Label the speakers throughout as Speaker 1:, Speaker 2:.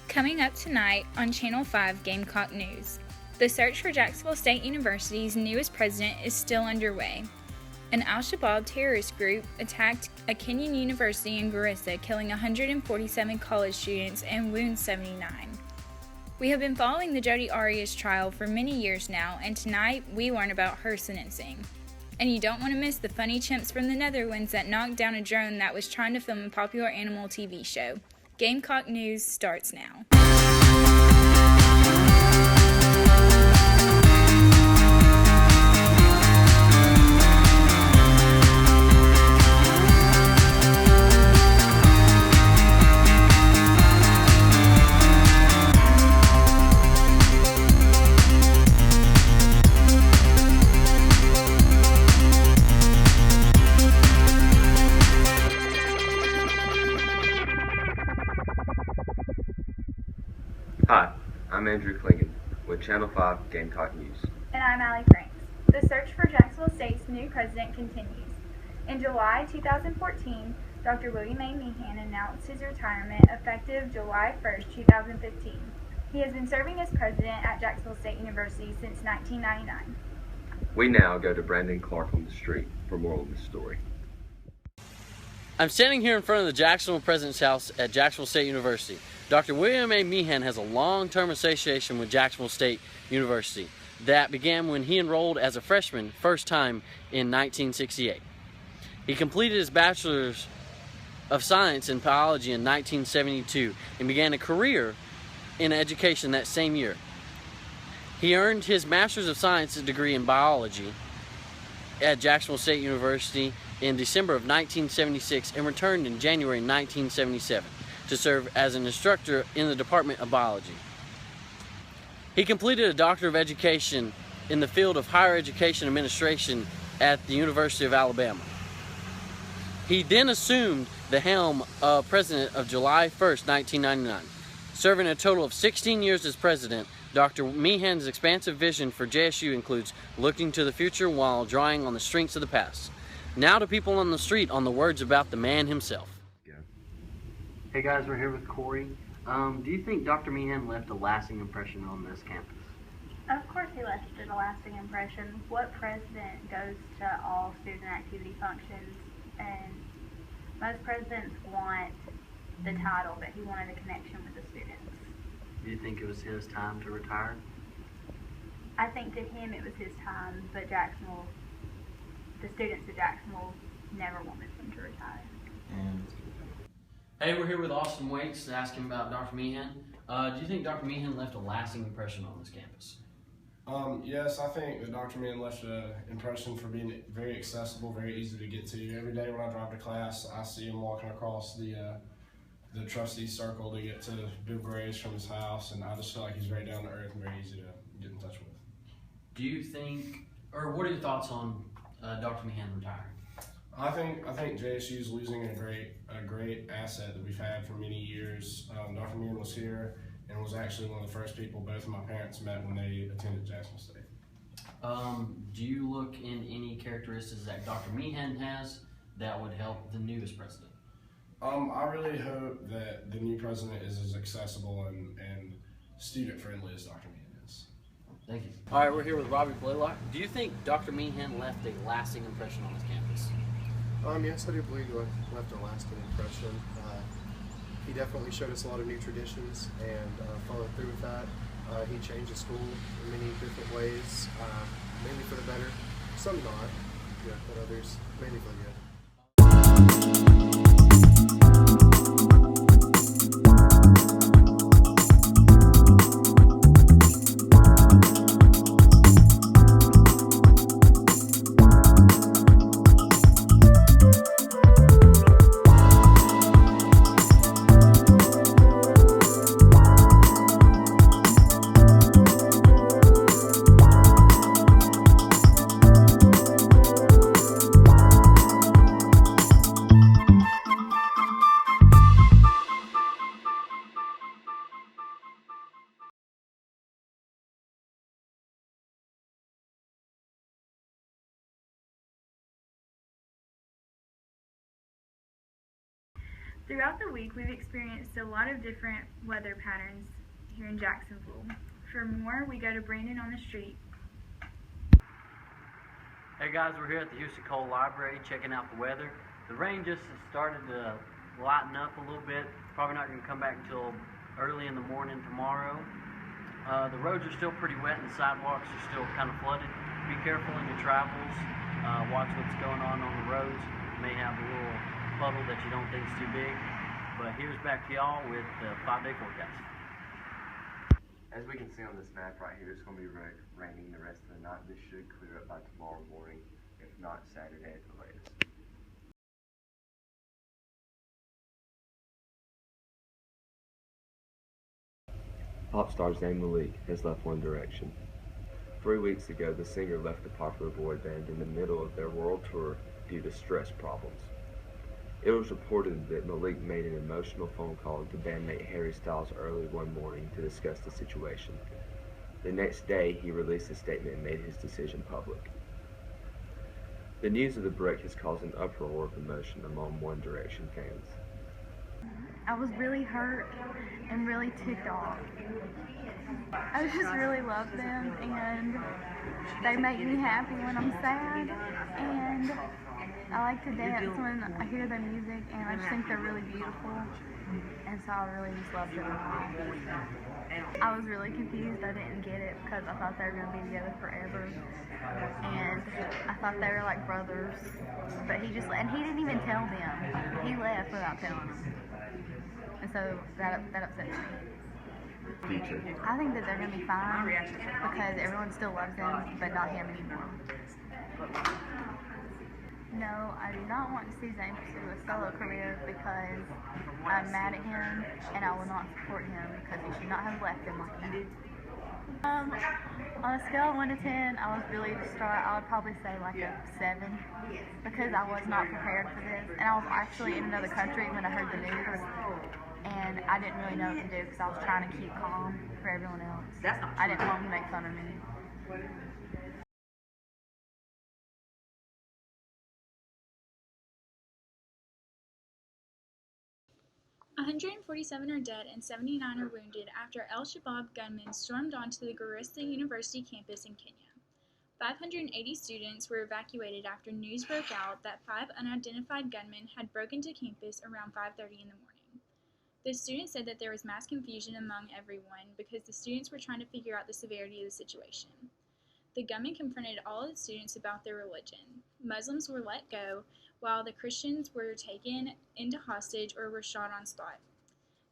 Speaker 1: Coming up tonight on Channel 5 Gamecock News, the search for Jacksonville State University's newest president is still underway. An Al-Shabaab terrorist group attacked a Kenyan university in Garissa, killing 147 college students and wounding 79. We have been following the Jodi Arias trial for many years now, and tonight we learn about her sentencing. And you don't want to miss the funny chimps from the Netherlands that knocked down a drone that was trying to film a popular animal TV show. Gamecock News starts now.
Speaker 2: Hi, I'm Andrew Klingon with Channel 5 Gamecock News.
Speaker 3: And I'm Allie Franks. The search for Jacksonville State's new president continues. In July 2014, Dr. William A. Meehan announced his retirement effective July 1st, 2015. He has been serving as president at Jacksonville State University since 1999.
Speaker 2: We now go to Brandon Clark on the street for more on this story.
Speaker 4: I'm standing here in front of the Jacksonville President's House at Jacksonville State University. Dr. William A. Meehan has a long-term association with Jacksonville State University that began when he enrolled as a freshman first time in 1968. He completed his Bachelor's of Science in Biology in 1972 and began a career in education that same year. He earned his Master's of Science degree in Biology at Jacksonville State University in December of 1976 and returned in January 1977 to serve as an instructor in the Department of Biology. He completed a Doctor of Education in the field of Higher Education Administration at the University of Alabama. He then assumed the helm of president of July 1st, 1999. Serving a total of 16 years as president, Dr. Meehan's expansive vision for JSU includes looking to the future while drawing on the strengths of the past. Now to people on the street on the words about the man himself.
Speaker 5: Hey guys, we're here with Corey. Do you think Dr. Meehan left a lasting impression on this campus?
Speaker 3: Of course he left a lasting impression. What president goes to all student activity functions? And most presidents want the title, but he wanted a connection with the students.
Speaker 5: Do you think it was his time to retire?
Speaker 3: I think to him it was his time, but the students at Jacksonville never wanted him to retire.
Speaker 4: Hey, we're here with Austin Waits to ask him about Dr. Meehan. Do you think Dr. Meehan left a lasting impression on this campus?
Speaker 6: Yes, I think that Dr. Meehan left an impression for being very accessible, very easy to get to. Every day when I drive to class, I see him walking across the trustee circle to get to Bill Gray's from his house, and I just feel like he's very down to earth and very easy to get in touch with.
Speaker 4: Do you think, or what are your thoughts on Dr. Meehan retiring?
Speaker 6: I think JSU is losing a great asset that we've had for many years. Dr. Meehan was here and was actually one of the first people both of my parents met when they attended Jacksonville State.
Speaker 4: Do you look in any characteristics that Dr. Meehan has that would help the newest president?
Speaker 6: I really hope that the new president is as accessible and student-friendly as Dr. Meehan is.
Speaker 4: Thank you. All right, we're here with Robbie Blaylock. Do you think Dr. Meehan left a lasting impression on his campus?
Speaker 7: Yes, I do believe he left a lasting impression. He definitely showed us a lot of new traditions and followed through with that. He changed the school in many different ways, mainly for the better. Some not, but others mainly for the good.
Speaker 3: Throughout the week, we've experienced a lot of different weather patterns here in Jacksonville. For more, we go to Brandon on the street.
Speaker 4: Hey guys, we're here at the Houston Cole Library checking out the weather. The rain just has started to lighten up a little bit. Probably not going to come back until early in the morning tomorrow. The roads are still pretty wet and the sidewalks are still kind of flooded. Be careful in your travels. Watch what's going on the roads. You may have a little puddle that you don't think is too big. But here's back to y'all with the 5-day forecast.
Speaker 2: As we can see on this map right here, it's going to be raining the rest of the night. This should clear up by tomorrow morning, if not Saturday at the latest. Pop star Zayn Malik has left One Direction. 3 weeks ago, the singer left the popular boy band in the middle of their world tour due to stress problems. It was reported that Malik made an emotional phone call to bandmate Harry Styles early one morning to discuss the situation. The next day, he released a statement and made his decision public. The news of the break has caused an uproar of emotion among One Direction fans.
Speaker 3: I was really hurt and really ticked off. I just really love them, and they make me happy when I'm sad, and I like to dance when I hear their music, and I just think they're really beautiful, and so I really just love them. I was really confused. I didn't get it because I thought they were going to be together forever, and I thought they were like brothers, but he didn't even tell them. He left without telling them, and so that upset me.
Speaker 2: Future.
Speaker 3: I think that they're going to be fine because everyone still loves them, but not him anymore. No, I do not want to see Zayn pursue a solo career because I'm mad at him and I will not support him because he should not have left him like he did. On a scale of 1 to 10, I was really distraught. I would probably say like a 7 because I was not prepared for this, and I was actually in another country when I heard the news, and I didn't really know what to do because I was trying to keep calm for everyone else. I didn't want them to make fun of me.
Speaker 1: 147 are dead and 79 are wounded after al-Shabaab gunmen stormed onto the Garissa University campus in Kenya. 580 students were evacuated after news broke out that 5 unidentified gunmen had broken into campus around 5:30 in the morning. The students said that there was mass confusion among everyone because the students were trying to figure out the severity of the situation. The gunmen confronted all of the students about their religion. Muslims were let go, while the Christians were taken into hostage or were shot on spot.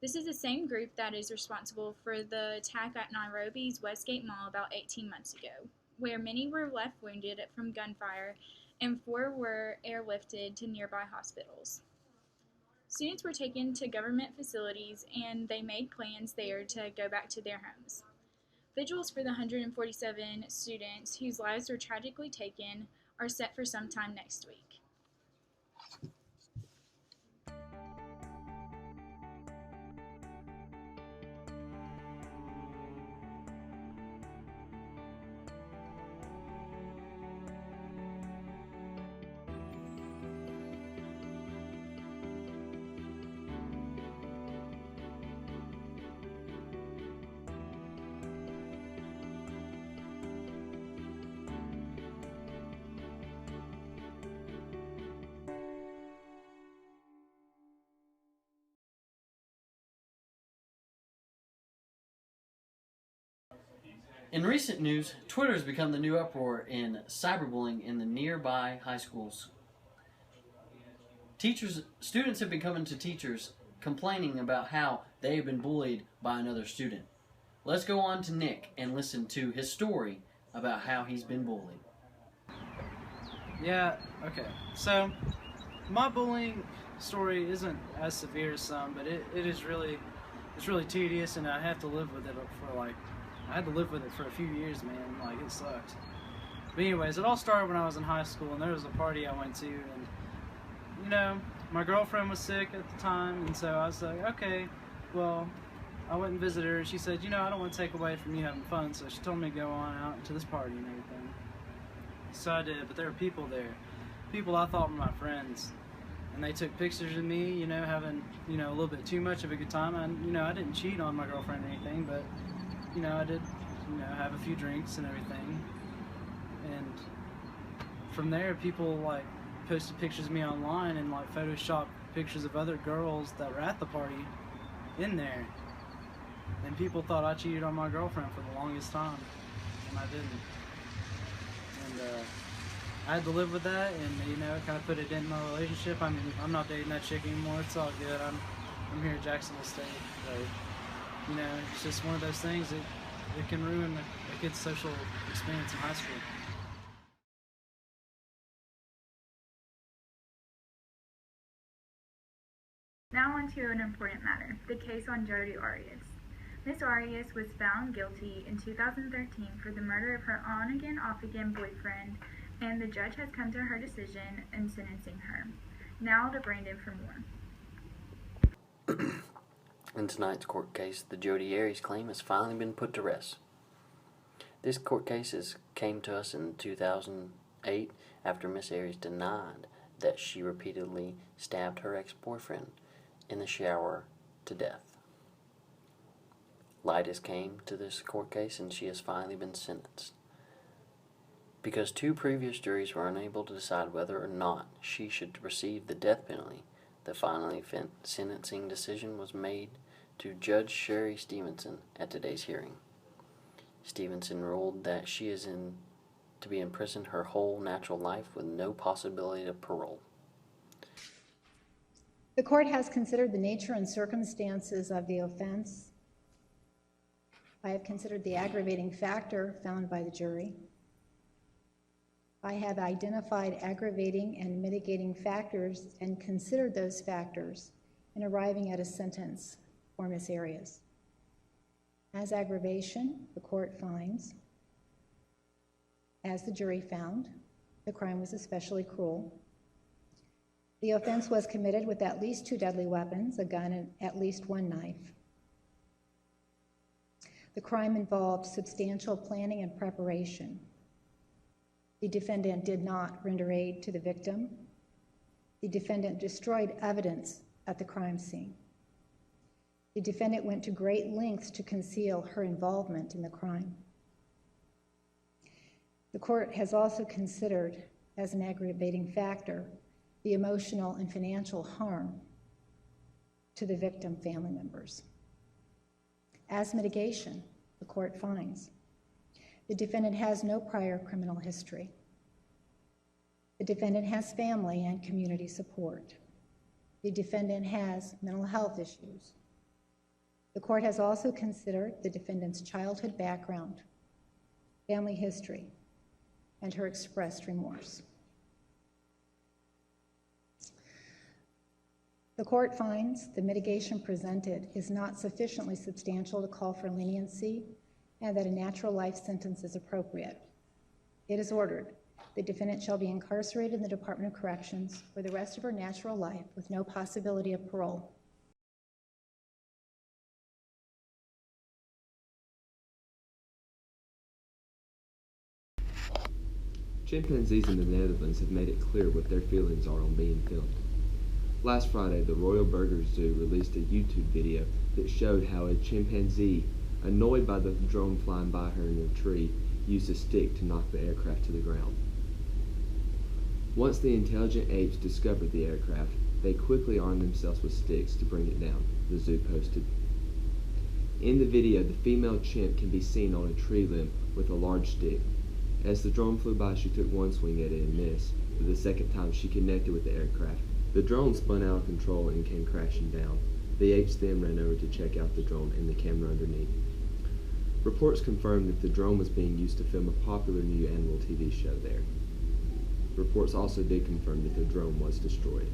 Speaker 1: This is the same group that is responsible for the attack at Nairobi's Westgate Mall about 18 months ago, where many were left wounded from gunfire and 4 were airlifted to nearby hospitals. Students were taken to government facilities and they made plans there to go back to their homes. Vigils for the 147 students whose lives were tragically taken are set for sometime next week.
Speaker 4: In recent news, Twitter has become the new uproar in cyberbullying in the nearby high schools. Students have been coming to teachers complaining about how they have been bullied by another student. Let's go on to Nick and listen to his story about how he's been bullied.
Speaker 8: Yeah, okay. So, my bullying story isn't as severe as some, but it's really tedious, and I have to live with it I had to live with it for a few years, man. Like, it sucked. But anyways, it all started when I was in high school, and there was a party I went to, and, you know, my girlfriend was sick at the time, and so I was like, okay, well, I went and visited her, and she said, you know, I don't want to take away from you having fun, so she told me to go on out to this party and everything. So I did, but there were people there. People I thought were my friends. and they took pictures of me, you know, having, you know, a little bit too much of a good time. And, you know, I didn't cheat on my girlfriend or anything, but, you know, I did, you know, have a few drinks and everything. And from there, people, like, posted pictures of me online and, like, photoshopped pictures of other girls that were at the party in there. And people thought I cheated on my girlfriend for the longest time, and I didn't. And I had to live with that, and, you know, it kind of put it in my relationship. I mean, I'm not dating that chick anymore. It's all good. I'm here at Jacksonville State. But, you know, it's just one of those things that it can ruin a kid's social experience in high school.
Speaker 3: Now on to an important matter, the case on Jodi Arias. Miss Arias was found guilty in 2013 for the murder of her on-again, off-again boyfriend, and the judge has come to her decision in sentencing her. Now to Brandon for more.
Speaker 4: In tonight's court case, the Jodi Arias claim has finally been put to rest. This court case came to us in 2008 after Miss Arias denied that she repeatedly stabbed her ex-boyfriend in the shower to death. Light has came to this court case, and she has finally been sentenced. Because 2 previous juries were unable to decide whether or not she should receive the death penalty, the final sentencing decision was made to Judge Sherry Stevenson at today's hearing. Stevenson ruled that she is to be imprisoned her whole natural life with no possibility of parole.
Speaker 9: The court has considered the nature and circumstances of the offense. I have considered the aggravating factor found by the jury. I have identified aggravating and mitigating factors and considered those factors in arriving at a sentence for Miss Arias. As aggravation, the court finds, as the jury found, the crime was especially cruel. The offense was committed with at least 2 deadly weapons, a gun and at least 1 knife. The crime involved substantial planning and preparation. The defendant did not render aid to the victim. The defendant destroyed evidence at the crime scene. The defendant went to great lengths to conceal her involvement in the crime. The court has also considered, as an aggravating factor, the emotional and financial harm to the victim family members. As mitigation, the court finds the defendant has no prior criminal history. The defendant has family and community support. The defendant has mental health issues. The court has also considered the defendant's childhood background, family history, and her expressed remorse. The court finds the mitigation presented is not sufficiently substantial to call for leniency and that a natural life sentence is appropriate. It is ordered the defendant shall be incarcerated in the Department of Corrections for the rest of her natural life with no possibility of parole.
Speaker 2: Chimpanzees in the Netherlands have made it clear what their feelings are on being filmed. Last Friday, the Royal Burger Zoo released a YouTube video that showed how a chimpanzee, annoyed by the drone flying by her in a tree, used a stick to knock the aircraft to the ground. Once the intelligent apes discovered the aircraft, they quickly armed themselves with sticks to bring it down, the zoo posted. In the video, the female chimp can be seen on a tree limb with a large stick. As the drone flew by, she took one swing at it and missed, but the second time she connected with the aircraft. The drone spun out of control and came crashing down. The apes then ran over to check out the drone and the camera underneath. Reports confirmed that the drone was being used to film a popular new animal TV show there. Reports also did confirm that the drone was destroyed.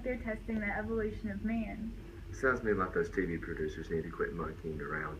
Speaker 3: they're testing the evolution of man.
Speaker 2: Sounds to me like those TV producers need to quit monkeying around.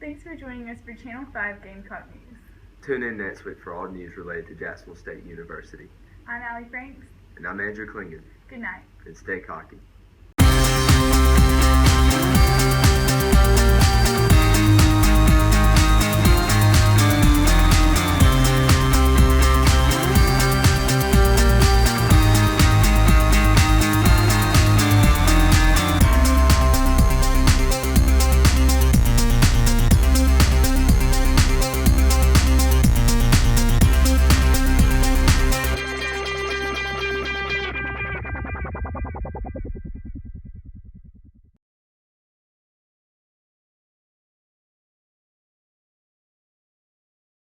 Speaker 3: Thanks for joining us for Channel 5 Gamecock News.
Speaker 2: Tune in next week for all news related to Jacksonville State University.
Speaker 3: I'm Allie Franks.
Speaker 2: And I'm Andrew Klingon.
Speaker 3: Good night.
Speaker 2: And stay cocky.